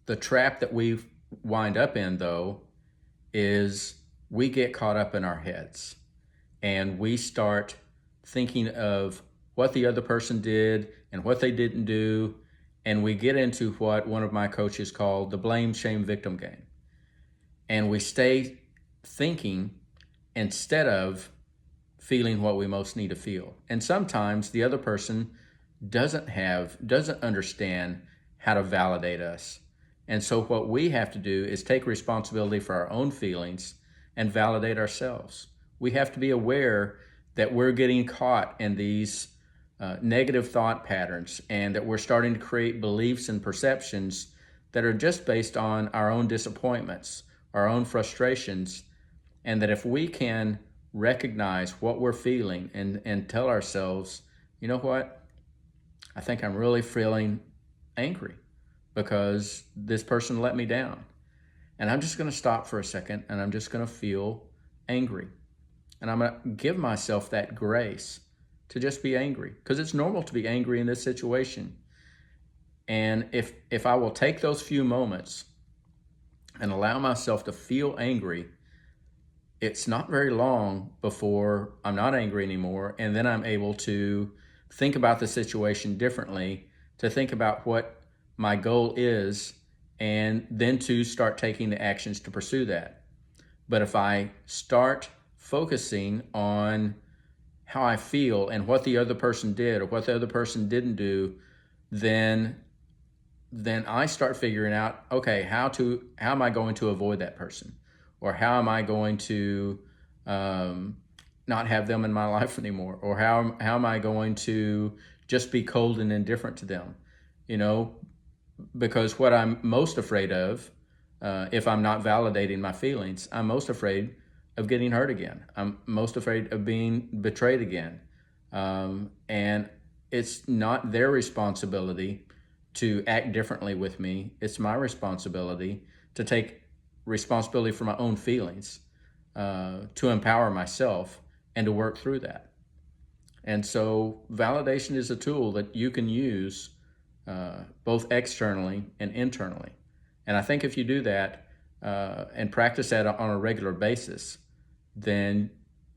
The trap that we wind up in, though, is we get caught up in our heads and we start thinking of what the other person did and what they didn't do. And we get into what one of my coaches called the blame, shame, victim game. And we stay thinking instead of feeling what we most need to feel. And sometimes the other person doesn't understand how to validate us. And so what we have to do is take responsibility for our own feelings and validate ourselves. We have to be aware that we're getting caught in these negative thought patterns and that we're starting to create beliefs and perceptions that are just based on our own disappointments, our own frustrations, and that if we can recognize what we're feeling and tell ourselves, you know what, I think I'm really feeling angry because this person let me down. And I'm just going to stop for a second and I'm just going to feel angry. And I'm going to give myself that grace to just be angry because it's normal to be angry in this situation. And if I will take those few moments and allow myself to feel angry, it's not very long before I'm not angry anymore. And then I'm able to think about the situation differently, to think about what my goal is, and then to start taking the actions to pursue that. But if I start focusing on how I feel and what the other person did or what the other person didn't do, then I start figuring out, okay, how am I going to avoid that person? Or how am I going to not have them in my life anymore? Or how am I going to just be cold and indifferent to them? You know, because what I'm most afraid of, if I'm not validating my feelings, I'm most afraid of getting hurt again. I'm most afraid of being betrayed again. And it's not their responsibility to act differently with me. It's my responsibility to take responsibility for my own feelings, to empower myself and to work through that. And so validation is a tool that you can use both externally and internally. And I think if you do that and practice that on a regular basis, then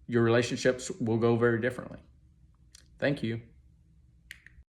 your relationships will go very differently. Thank you.